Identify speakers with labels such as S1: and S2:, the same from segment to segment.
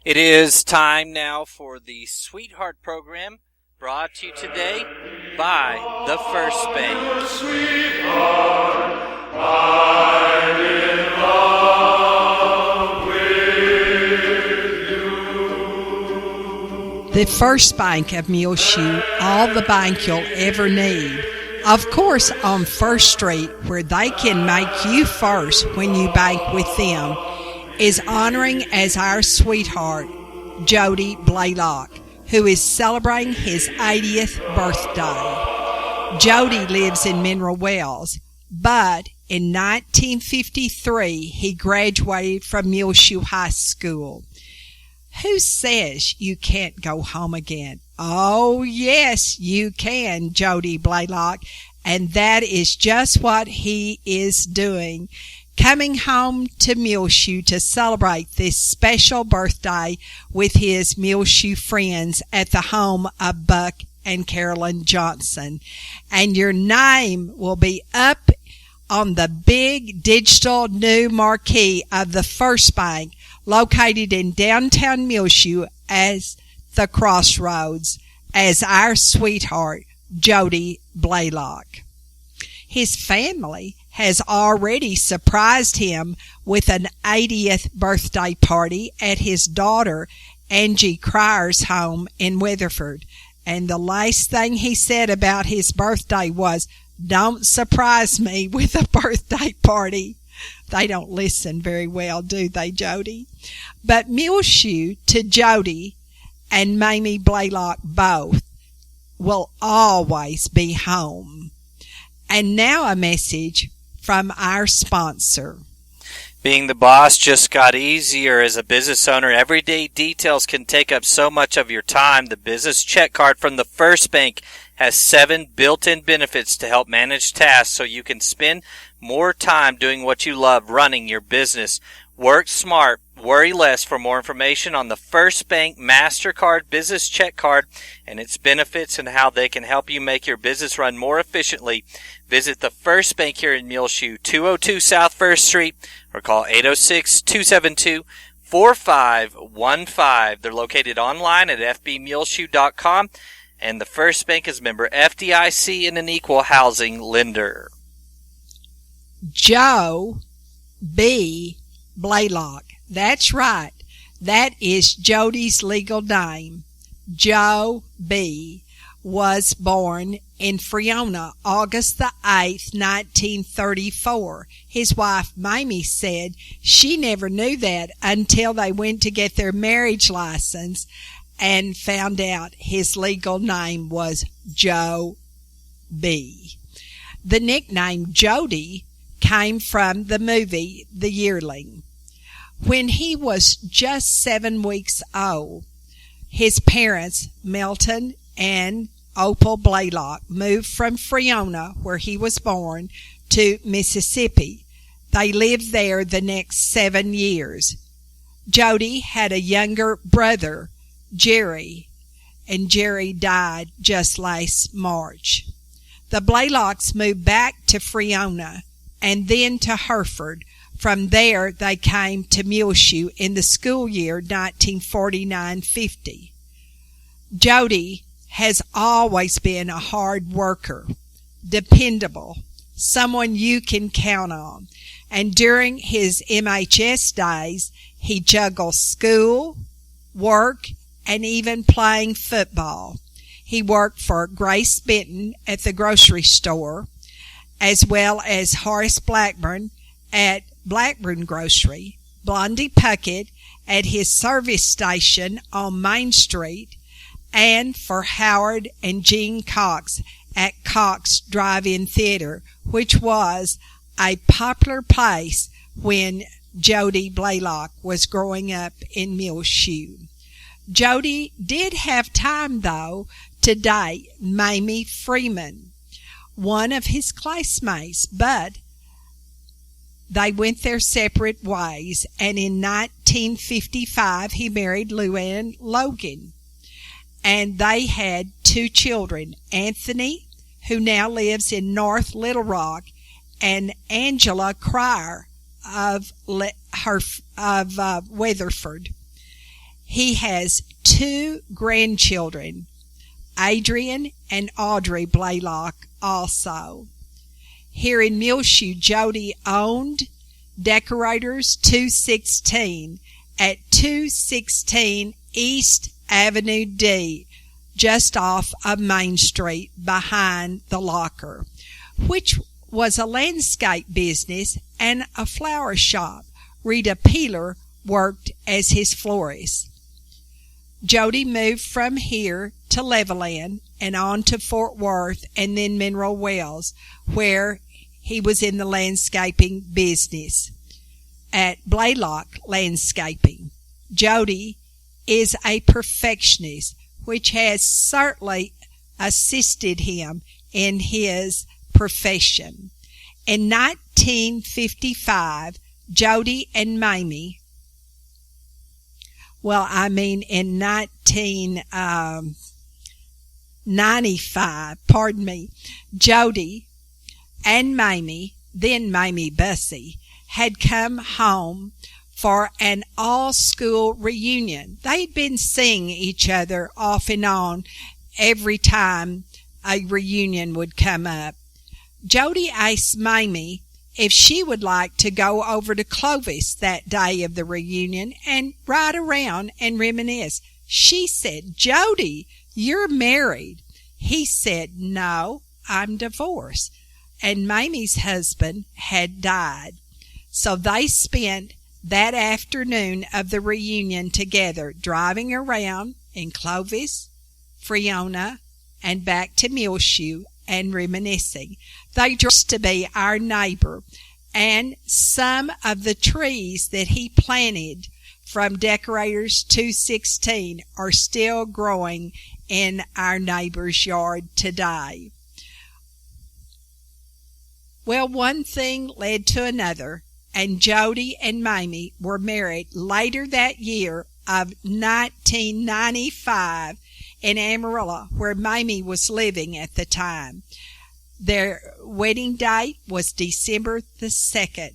S1: It is time now for the Sweetheart program, brought to you today by the First Bank.
S2: Sweetheart, I'm in love with you.
S3: The First Bank of Muleshoe, all the bank you'll ever need. Of course, on First Street, where they can make you first when you bank with them, is honoring as our sweetheart, Jody Blaylock, who is celebrating his 80th birthday. Jody lives in Mineral Wells, but in 1953 he graduated from Muleshoe High School. Who says you can't go home again? Oh, yes, you can, Jody Blaylock, and that is just what he is doing. Coming home to Muleshoe to celebrate this special birthday with his Muleshoe friends at the home of Buck and Carolyn Johnson. And your name will be up on the big digital new marquee of the First Bank, located in downtown Muleshoe as the Crossroads, as our sweetheart, Jody Blaylock. His family has already surprised him with an 80th birthday party at his daughter Angie Cryer's home in Weatherford. And the last thing he said about his birthday was, "Don't surprise me with a birthday party." They don't listen very well, do they, Jody? But Muleshoe to Jody and Mamie Blaylock both will always be home. And now a message from our sponsor.
S1: Being the boss just got easier as a business owner. Everyday details can take up so much of your time. The business check card from the First Bank has 7 built-in benefits to help manage tasks so you can spend more time doing what you love, running your business. Work smart, worry less. For more information on the First Bank MasterCard Business Check Card and its benefits and how they can help you make your business run more efficiently, visit the First Bank here in Muleshoe, 202 South First Street, or call 806-272-4515. They're located online at fbmuleshoe.com, and the First Bank is member FDIC and an equal housing lender.
S3: Joe B. Blaylock. That's right. That is Jody's legal name. Joe B. was born in Freona, August the 8th, 1934. His wife, Mamie, said she never knew that until they went to get their marriage license and found out his legal name was Joe B. The nickname Jody came from the movie The Yearling. When he was just 7 weeks old, his parents, Milton and Opal Blaylock, moved from Freona, where he was born, to Mississippi. They lived there the next 7 years. Jody had a younger brother, Jerry, and Jerry died just last March. The Blaylocks moved back to Freona and then to Hereford. From there, they came to Muleshoe in the school year 1949-50. Jody has always been a hard worker, dependable, someone you can count on. And during his MHS days, he juggled school, work, and even playing football. He worked for Grace Benton at the grocery store, as well as Horace Blackburn at Blackburn Grocery, Blondie Puckett at his service station on Main Street, and for Howard and Jean Cox at Cox Drive-In Theater, which was a popular place when Jody Blaylock was growing up in Muleshoe. Jody did have time, though, to date Mamie Freeman, one of his classmates, but they went their separate ways, and in 1955 he married Luann Logan, and they had 2 children, Anthony, who now lives in North Little Rock, and Angela Cryer of Weatherford. He has 2 grandchildren, Adrian and Audrey Blaylock also. Here in Muleshoe, Jody owned Decorators 216 at 216 East Avenue D, just off of Main Street behind the locker, which was a landscape business and a flower shop. Rita Peeler worked as his florist. Jody moved from here to Levelland and on to Fort Worth and then Mineral Wells, where he was in the landscaping business at Blaylock Landscaping. Jody is a perfectionist, which has certainly assisted him in his profession. In 1955, Jody and Mamie, in 1995, Jody and Mamie, then Mamie Bussey, had come home for an all-school reunion. They'd been seeing each other off and on every time a reunion would come up. Jody asked Mamie if she would like to go over to Clovis that day of the reunion and ride around and reminisce. She said, "Jody, you're married." He said, "No, I'm divorced." And Mamie's husband had died. So they spent that afternoon of the reunion together, driving around in Clovis, Friona, and back to Muleshoe and reminiscing. They used to be our neighbor, and some of the trees that he planted from Decorators 216 are still growing in our neighbor's yard today. Well, one thing led to another, and Jody and Mamie were married later that year of 1995 in Amarillo, where Mamie was living at the time. Their wedding date was December the 2nd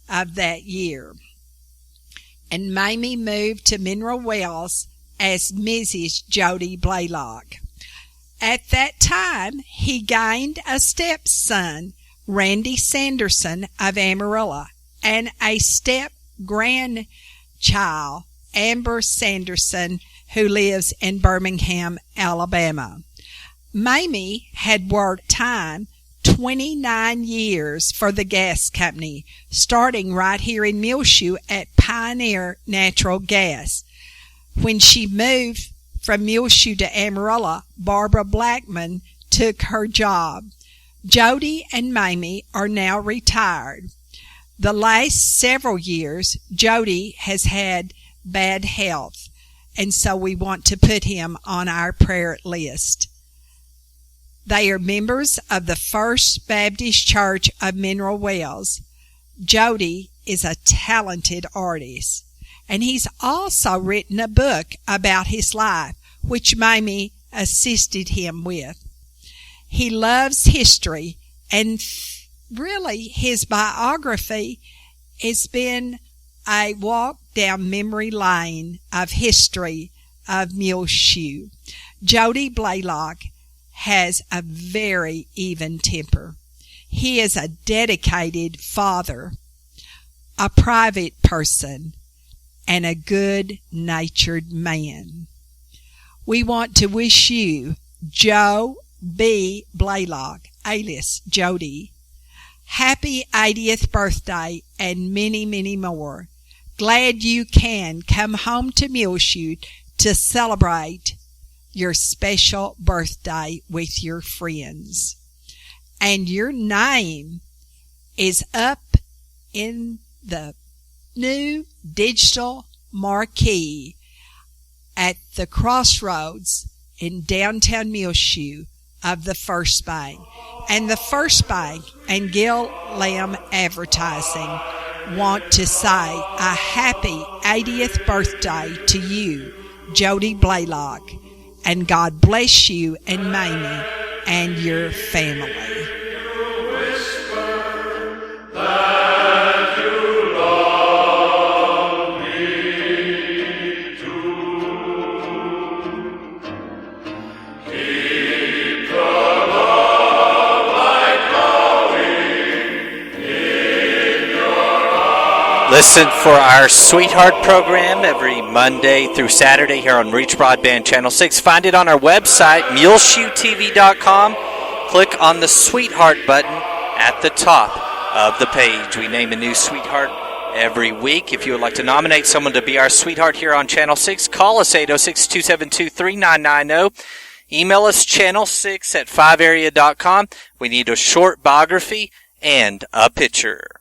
S3: of that year. And Mamie moved to Mineral Wells as Mrs. Jody Blaylock. At that time, he gained a stepson, Randy Sanderson of Amarillo, and a step-grandchild, Amber Sanderson, who lives in Birmingham, Alabama. Mamie had worked 29 years for the gas company, starting right here in Muleshoe at Pioneer Natural Gas. When she moved from Muleshoe to Amarillo, Barbara Blackman took her job. Jody and Mamie are now retired. The last several years, Jody has had bad health, and so we want to put him on our prayer list. They are members of the First Baptist Church of Mineral Wells. Jody is a talented artist, and he's also written a book about his life, which Mamie assisted him with. He loves history, and really his biography has been a walk down memory lane of history of Muleshoe. Jody Blaylock has a very even temper. He is a dedicated father, a private person, and a good-natured man. We want to wish you, Joe B. Blaylock, alias Jody, happy 80th birthday and many, many more. Glad you can come home to Muleshoe to celebrate your special birthday with your friends. And your name is up in the new digital marquee at the crossroads in downtown Muleshoe of the First Bank. And the First Bank and Gil Lamb Advertising want to say a happy 80th birthday to you, Jody Blaylock, and God bless you and Mamie and your family.
S2: That you love me too.
S1: Listen for our Sweetheart program every Monday through Saturday here on Reach Broadband Channel 6. Find it on our website, muleshoetv.com. Click on the Sweetheart button at the top of the page. We name a new Sweetheart every week. If you would like to nominate someone to be our Sweetheart here on Channel 6, call us 806-272-3990. Email us channel6 at 5area.com. We need a short biography and a picture.